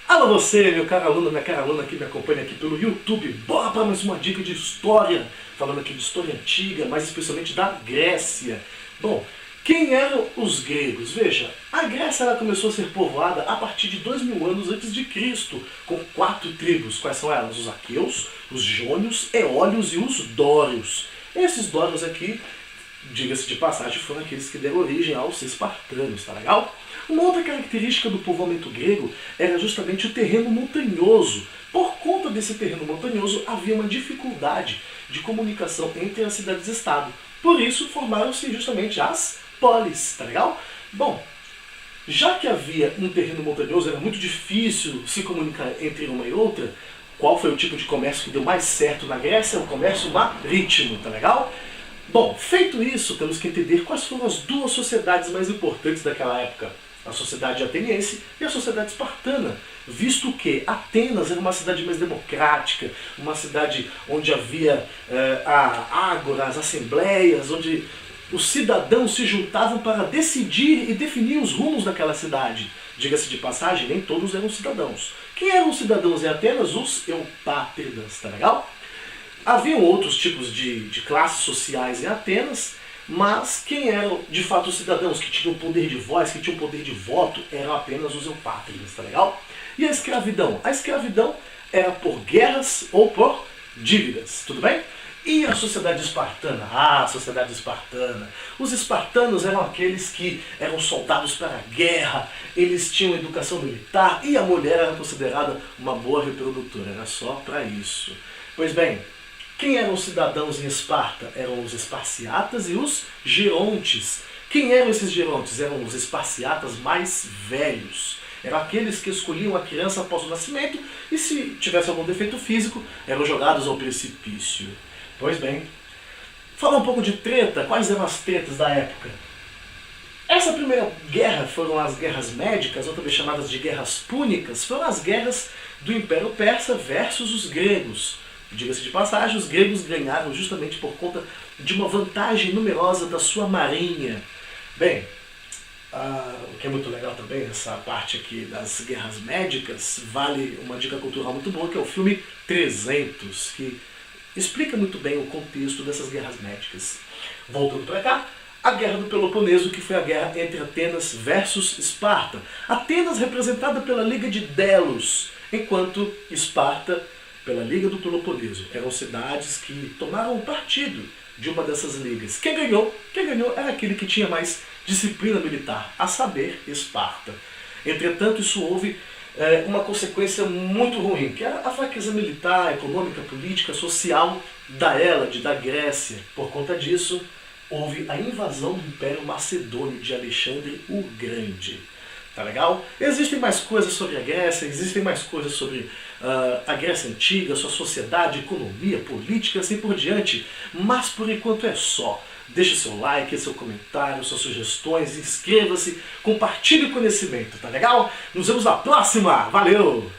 Alô você, meu caro aluno, minha cara aluna que me acompanha aqui pelo YouTube. Bora para mais uma dica de história, falando aqui de história antiga, mais especialmente da Grécia. Bom, quem eram os gregos? Veja, a Grécia ela começou a ser povoada a partir de 2000 anos antes de Cristo, com 4 tribos. Quais são elas? Os aqueus, os jônios, eólios e os dórios. Esses dórios aqui, diga-se de passagem, foram aqueles que deram origem aos espartanos, tá legal? Uma outra característica do povoamento grego era justamente o terreno montanhoso. Por conta desse terreno montanhoso, havia uma dificuldade de comunicação entre as cidades-estado. Por isso, formaram-se justamente as polis, tá legal? Bom, já que havia um terreno montanhoso, era muito difícil se comunicar entre uma e outra. Qual foi o tipo de comércio que deu mais certo na Grécia? O comércio marítimo, tá legal? Bom, feito isso, temos que entender quais foram as duas sociedades mais importantes daquela época. A sociedade ateniense e a sociedade espartana, visto que Atenas era uma cidade mais democrática, uma cidade onde havia a ágora, as assembleias, onde os cidadãos se juntavam para decidir e definir os rumos daquela cidade. Diga-se de passagem, nem todos eram cidadãos. Quem eram os cidadãos em Atenas? Os eupátridas, tá legal? Haviam outros tipos de classes sociais em Atenas, mas quem eram de fato os cidadãos que tinham poder de voz, que tinham poder de voto, eram apenas os eupátridas, tá legal? E a escravidão? A escravidão era por guerras ou por dívidas, tudo bem? E a sociedade espartana? Ah, a sociedade espartana. Os espartanos eram aqueles que eram soldados para a guerra, eles tinham educação militar e a mulher era considerada uma boa reprodutora, era só para isso. Pois bem, quem eram os cidadãos em Esparta? Eram os esparciatas e os gerontes. Quem eram esses gerontes? Eram os esparciatas mais velhos. Eram aqueles que escolhiam a criança após o nascimento e, se tivesse algum defeito físico, eram jogados ao precipício. Pois bem, falar um pouco de treta. Quais eram as tretas da época? Essa primeira guerra foram as guerras médicas, ou também chamadas de guerras púnicas, foram as guerras do Império Persa versus os gregos. Diga-se de passagem, os gregos ganharam justamente por conta de uma vantagem numerosa da sua marinha. Bem, o que é muito legal também, essa parte aqui das guerras médicas, vale uma dica cultural muito boa, que é o filme 300, que explica muito bem o contexto dessas guerras médicas. Voltando para cá, a Guerra do Peloponeso, que foi a guerra entre Atenas versus Esparta. Atenas representada pela Liga de Delos, enquanto Esparta pela Liga do Peloponeso. Eram cidades que tomaram partido de uma dessas ligas. Quem ganhou? Quem ganhou era aquele que tinha mais disciplina militar, a saber, Esparta. Entretanto, isso houve uma consequência muito ruim, que era a fraqueza militar, econômica, política, social da Hélade, da Grécia. Por conta disso, houve a invasão do Império Macedônio de Alexandre o Grande. Tá legal? Existem mais coisas sobre a Grécia, existem mais coisas sobre a Grécia Antiga, sua sociedade, economia, política, assim por diante, mas por enquanto é só. Deixe seu like, seu comentário, suas sugestões, inscreva-se, compartilhe o conhecimento, tá legal? Nos vemos na próxima! Valeu!